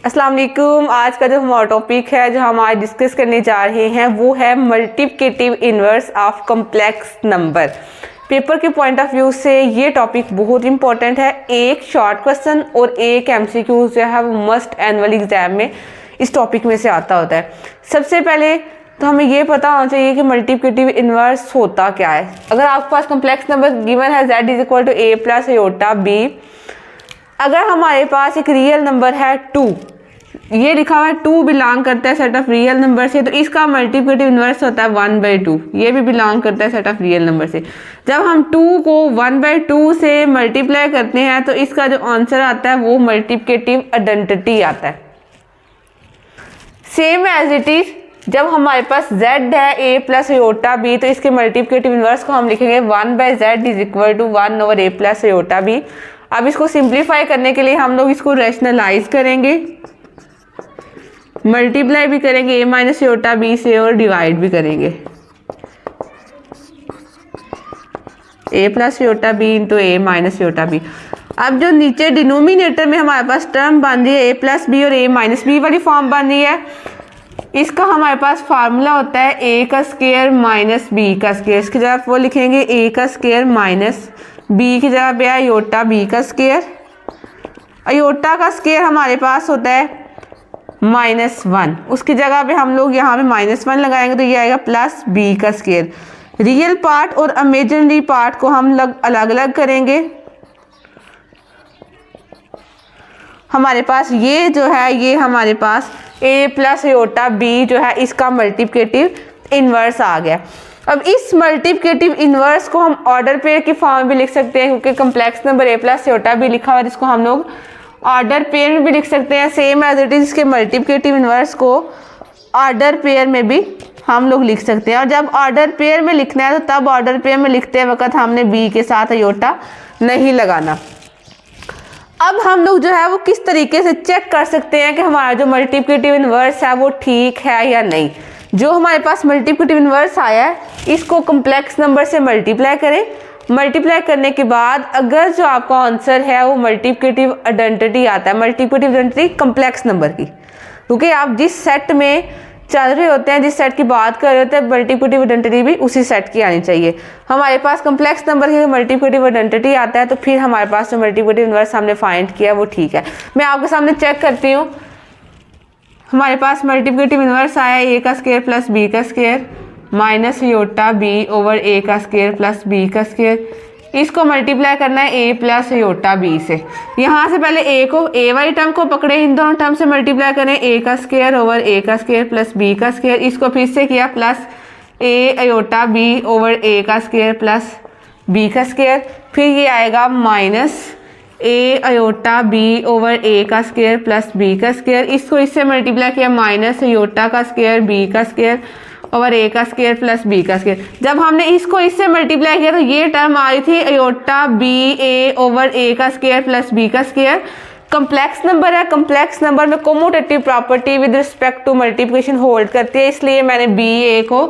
अस्सलाम वालेकुम। आज का जो हमारा टॉपिक है जो हम आज डिस्कस करने जा रहे हैं वो है multiplicative inverse of complex number. Paper के पॉइंट ऑफ व्यू से ये टॉपिक बहुत इंपॉर्टेंट है। एक शॉर्ट क्वेश्चन और एक एमसीक्यू जो है वो मस्ट एनुअल एग्जाम में इस टॉपिक में से आता होता है। सबसे पहले तो हमें ये पता होना चाहिए कि मल्टीप्लिकेटिव इन्वर्स होता क्या है। अगर आपके पास कॉम्प्लेक्स नंबर गिवन है z is equal to a plus iota b, अगर हमारे पास एक रियल नंबर है 2, ये लिखा हुआ है 2 बिलोंग करता है सेट ऑफ रियल नंबर से, तो इसका मल्टीप्लिकेटिव इन्वर्स होता है 1/2। ये भी बिलोंग करता है सेट ऑफ रियल नंबर से। जब हम 2 को 1/2 से मल्टीप्लाई करते हैं तो इसका जो आंसर आता है वो मल्टीप्लिकेटिव आइडेंटिटी आता है। सेम एज इट इज जब हमारे पास z है a प्लस आयोटा b, तो इसके मल्टीप्लिकेटिव इन्वर्स को हम लिखेंगे 1/z is equal to 1/a plus iota b। अब इसको सिंप्लीफाई करने के लिए हम लोग इसको रैशनलाइज करेंगे, मल्टीप्लाई भी करेंगे a माइनस आयोटा b से और डिवाइड भी करेंगे a plus iota b into a minus iota b। अब जो नीचे डिनोमिनेटर में हमारे पास टर्म बन रही है a प्लस b और a माइनस b वाली फॉर्म बन रही है, इसका हमारे पास फार्मूला होता है a का स्क्वायर माइनस b का स्क्वायर। इसकी जगह वो लिखेंगे a का स्क्वायर माइनस b की जगह पे आयोटा b का स्क्वायर। आयोटा का स्क्वायर हमारे पास होता है -1, उसकी जगह पे हम लोग यहाँ पे -1 लगाएंगे तो ये आएगा प्लस b का स्क्वायर। रियल पार्ट और इमेजिनरी पार्ट को हम अलग अलग करेंगे। हमारे पास ये जो है ये हमारे पास a प्लस आयोटा b जो है इसका मल्टीप्लिकेटिव इन्वर्स आ गया। अब इस मल्टीप्लिकेटिव इन्वर्स को हम ऑर्डर पेयर की फॉर्म में भी लिख सकते हैं, क्योंकि complex number a plus iota b लिखा हुआ है, जिसको हम लोग ऑर्डर पेयर में भी लिख सकते हैं। सेम एज इट इज इसके मल्टीप्लिकेटिव इन्वर्स को ऑर्डर पेयर में भी हम लोग लिख सकते हैं। और जब ऑर्डर पेयर में लिखना है तो तब ऑर्डर पेयर में लिखते वक्त हमने b के साथ आयोटा नहीं लगाना। अब हम लोग जो है वो किस तरीके से चेक कर सकते हैं कि हमारा जो मल्टीप्लिकेटिव इन्वर्स है वो ठीक है या नहीं। जो हमारे पास मल्टीप्लिकेटिव इन्वर्स आया है इसको कॉम्प्लेक्स नंबर से मल्टीप्लाई करें। मल्टीप्लाई करने के बाद अगर जो आपका आंसर है वो मल्टीप्लिकेटिव आइडेंटिटी आता है, मल्टीप्लिकेटिव आइडेंटिटी कॉम्प्लेक्स नंबर की, क्योंकि आप जिस सेट में चल रहे होते हैं, जिस सेट की बात कर रहे होते हैं, मल्टीप्लिकेटिव आइडेंटिटी भी उसी सेट की आनी चाहिए। हमारे पास कॉम्प्लेक्स नंबर की मल्टीप्लिकेटिव आइडेंटिटी आता है तो फिर हमारे पास जो मल्टीप्लिकेटिव इन्वर्स हमने फाइंड किया वो ठीक है। मैं आपके सामने चेक करती हूँ। हमारे पास मल्टीप्लिकेटिव इन्वर्स आया a का स्क्वायर प्लस b का square minus iota b over a का स्क्वायर प्लस b का स्क्वायर। इसको मल्टीप्लाई करना है a प्लस आयोटा b से। यहाँ से पहले a को a वाली टर्म को पकड़े, इन दोनों टर्म से मल्टीप्लाई करें a का स्क्वायर ओवर a का स्क्वायर प्लस b का स्क्वायर। इसको फिर से किया plus a iota b over a का स्क्वायर प्लस b का स्क्वायर। फिर ये आएगा minus a iota b over a का स्क्वायर प्लस b का स्क्वायर। इसको इससे मल्टीप्लाई किया माइनस आयोटा का स्क्वायर b का स्क्वायर ओवर a का स्क्वायर प्लस b का स्क्वायर। जब हमने इसको इससे मल्टीप्लाई किया तो ये टर्म आ रही थी iota b a over a का स्क्वायर प्लस b का स्क्वायर। कॉम्प्लेक्स नंबर है, कॉम्प्लेक्स नंबर में commutative property with respect to multiplication hold करती है, इसलिए मैंने b a को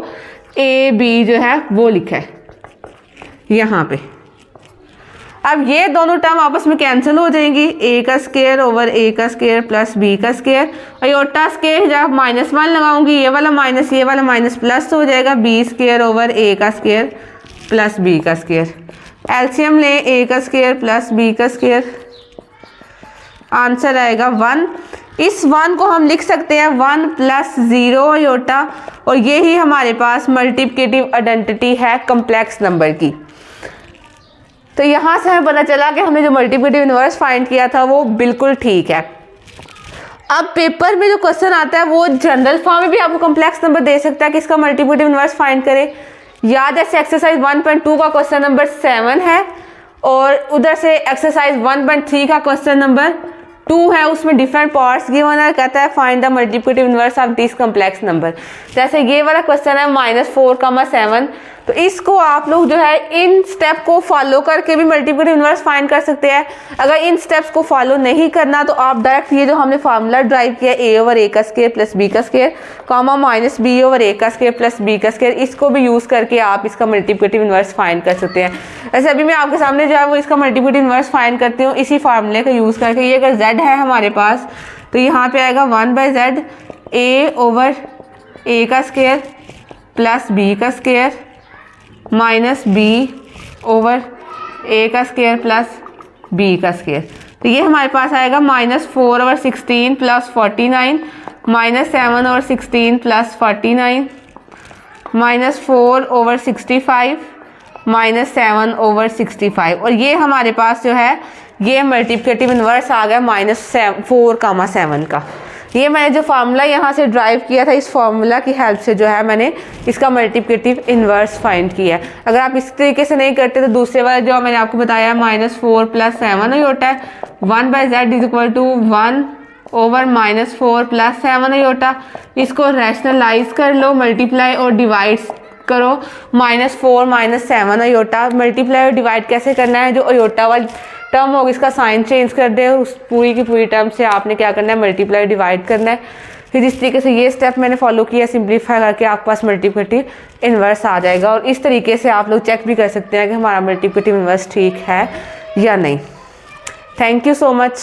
a b जो है वो लिखा है यहाँ पे। अब ये दोनों टर्म आपस में कैंसिल हो जाएंगी, a का स्क्वायर ओवर a का स्क्वायर प्लस b का स्क्वायर। आयोटा स्क्वायर जब -1 लगाऊंगी ये वाला माइनस प्लस हो जाएगा, b स्क्वायर ओवर a का स्क्वायर प्लस b का स्क्वायर। एलसीएम ले a का स्क्वायर प्लस b का स्क्वायर, आंसर आएगा 1। इस 1 को हम लिख सकते हैं 1 प्लस 0 आयोटा, और यही हमारे पास मल्टीप्लिकेटिव आइडेंटिटी है कॉम्प्लेक्स नंबर की। तो यहाँ से हमें पता चला कि हमने जो मल्टीप्लिकेटिव इन्वर्स फाइंड किया था वो बिल्कुल ठीक है। अब पेपर में जो क्वेश्चन आता है वो जनरल फॉर्म में भी आपको कॉम्प्लेक्स नंबर दे सकता है कि इसका मल्टीप्लिकेटिव इन्वर्स फाइंड करें। या जैसे एक्सरसाइज 1.2 का क्वेश्चन नंबर 7 है और उधर से एक्सरसाइज 1.3 का क्वेश्चन नंबर 2 है, उसमें डिफरेंट पार्ट्स गिवन है, कहता है find the multiplicative inverse of this complex number. जैसे ये वाला क्वेश्चन है -4,7, तो इसको आप लोग जो है इन स्टेप को फॉलो करके भी मल्टीप्लिकेटिव इन्वर्स फाइंड कर सकते हैं। अगर इन स्टेप्स को फॉलो नहीं करना तो आप डायरेक्ट ये जो हमने फार्मूला ड्राइव किया a ओवर a का स्क्वायर प्लस b का square comma minus b over a का स्क्वायर प्लस b का स्क्वायर, इसको भी यूज़ करके आप इसका मल्टीप्लिकेटिव इन्वर्स फाइंड कर सकते हैं। ऐसे अभी मैं आपके सामने जो है वो इसका मल्टीप्लिकेटिव इन्वर्स फाइंड करती हूँ इसी फार्मूले का यूज़ करके। ये अगर z है हमारे पास तो यहाँ पे आएगा 1/z a ओवर a का स्क्वायर प्लस b का square minus b over a का स्क्वायर प्लस b का स्क्वायर। तो ये हमारे पास आएगा -4/16 प्लस 49 -7/16 प्लस 49 -4/65 -7/65 और ये हमारे पास जो है ये मल्टीप्लिकेटिव इन्वर्स आ गया -4, का। ये मैंने जो फार्मूला यहाँ से ड्राइव किया था, इस फार्मूला की हेल्प से जो है मैंने इसका मल्टीप्लिकेटिव इन्वर्स फाइंड किया है। अगर आप इस तरीके से नहीं करते तो दूसरे वाला जो मैंने आपको बताया -4 + 7 ही होता है। 1/z = 1 ओवर -4 + 7 ही होता। इसको रैशनलाइज कर लो, मल्टीप्लाई और डिवाइड करो। -4 - 7 अयोटा। मल्टीप्लाई और डिवाइड कैसे करना है, जो अयोटा वाली टर्म होगी इसका साइन चेंज कर दे और उस पूरी की पूरी टर्म से आपने क्या करना है, मल्टीप्लाई डिवाइड करना है। फिर इस तरीके से ये स्टेप मैंने फॉलो किया, सिंप्लीफाई करके आपके पास मल्टीप्लिकेटिव इन्वर्स आ जाएगा। और इस तरीके से आप लोग चेक भी कर सकते हैं कि हमारा मल्टीप्लिकेटिव इन्वर्स ठीक है या नहीं। Thank you so much.